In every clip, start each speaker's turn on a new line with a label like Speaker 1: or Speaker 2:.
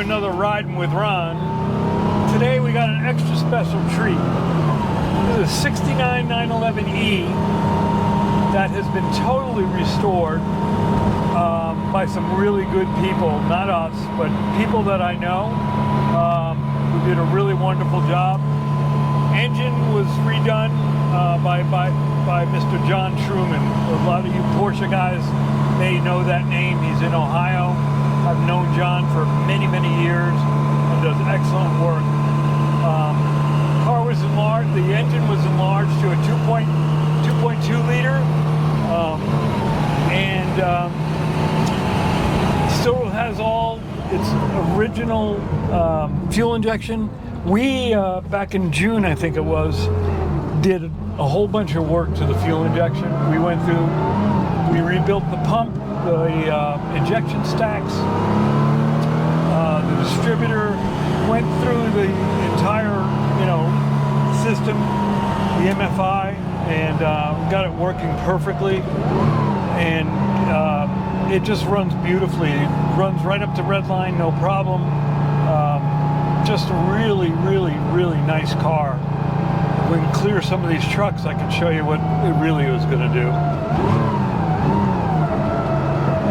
Speaker 1: another Riding with Ron. Today we got an extra special treat. This is a 69 911E that has been totally restored by some really good people, not us, but people that I know who did a really wonderful job. Engine was redone by Mr. John Truman. A lot of you Porsche guys may know that name. He's in Ohio. I've known John for many, many years and does excellent work. Car was enlarged. The engine was enlarged to a 2.2 liter, and still has all its original fuel injection. We back in June, I think it was, did a whole bunch of work to the fuel injection. We rebuilt the pump, the injection stacks. The distributor went through the entire, system, the MFI, and got it working perfectly. And it just runs beautifully. It runs right up to red line, no problem. Just a really, really, really nice car. We can clear some of these trucks. I can show you what it really was going to do.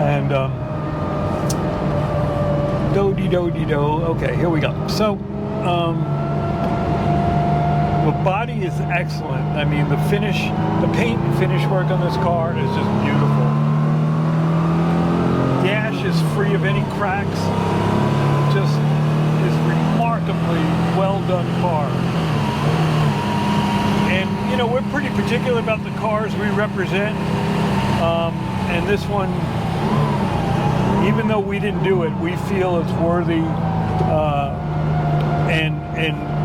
Speaker 1: And do-de-do-de-do. Okay, here we go. So, the body is excellent. I mean, the finish, the paint and finish work on this car is just beautiful. Dash is free of any cracks. Just is remarkably well done car. And, we're pretty particular about the cars we represent. And this one, even though we didn't do it, we feel it's worthy and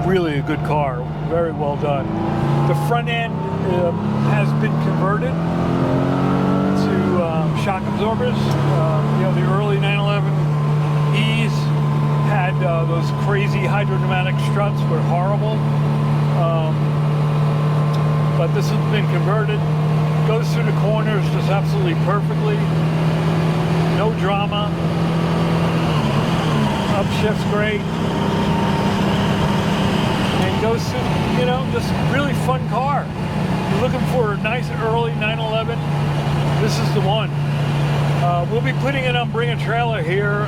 Speaker 1: really a good car. Very well done. The front end has been converted to shock absorbers. The early 911Es had those crazy hydrodynamic struts, were horrible. But this has been converted. Goes through the corners just absolutely perfectly. No drama. Upshift's great. And goes through, just really fun car. You're looking for a nice early 911, this is the one. We'll be putting it on Bring a Trailer here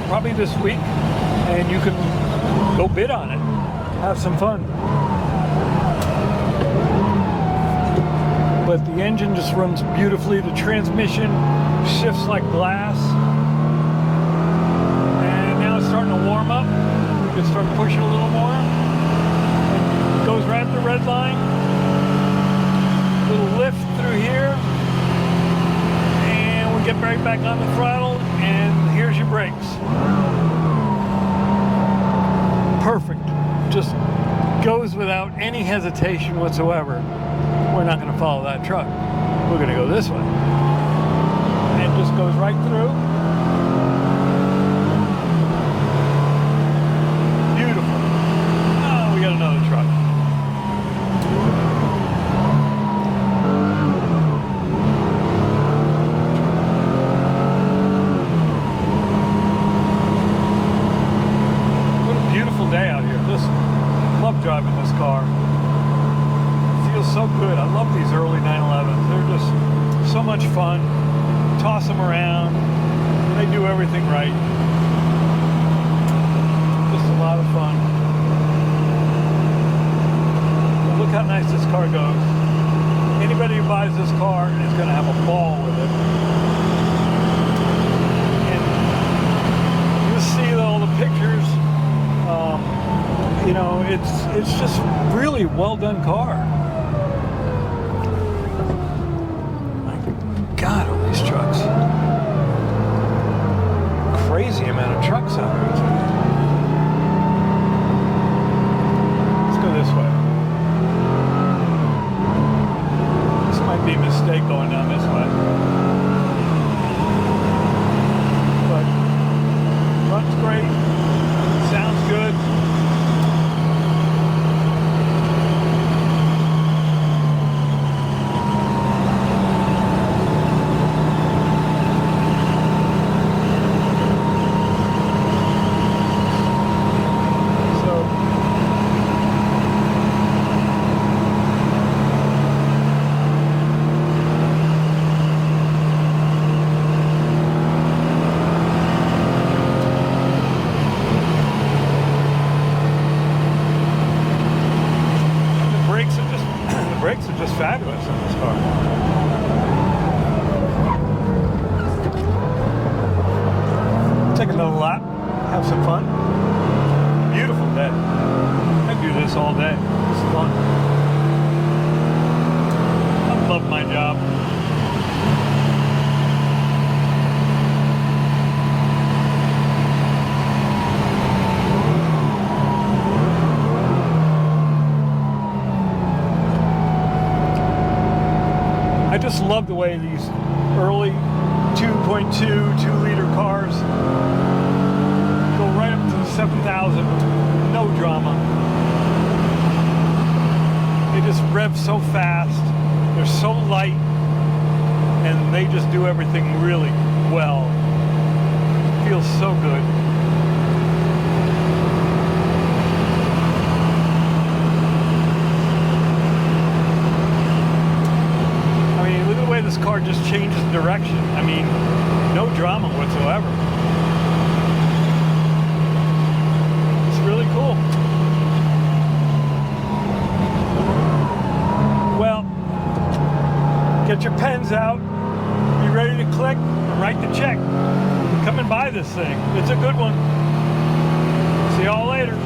Speaker 1: probably this week, and you can go bid on it. Have some fun. But the engine just runs beautifully. The transmission shifts like glass. And now it's starting to warm up. We can start pushing a little more. It goes right up the red line. Little lift through here. And we get right back on the throttle. And here's your brakes. Perfect. Just goes without any hesitation whatsoever. We're not going to follow that truck. We're going to go this way. And it just goes right through. Beautiful. Oh, we got another truck. What a beautiful day out here. Listen, love driving this car. Feels so good. I love these early 911s. They're just so much fun. Toss them around. They do everything right. Just a lot of fun. But look how nice this car goes. Anybody who buys this car is going to have a ball with it. And you'll see all the pictures. It's just really well done car. God, all these trucks. Crazy amount of trucks out here today. Let's go this way. This might be a mistake going down this way. But runs great. Sounds good. fabulous in this car. Take another lap, have some fun. Beautiful day. I do this all day. It's fun. I love my job. I just love the way these early 2.2, 2-liter cars go right up to the 7,000 with no drama. They just rev so fast, they're so light, and they just do everything really well. Feels so good. This car just changes direction. I mean, no drama whatsoever. It's really cool. Well, get your pens out, be ready to click, and write the check. Come and buy this thing. It's a good one. See y'all later.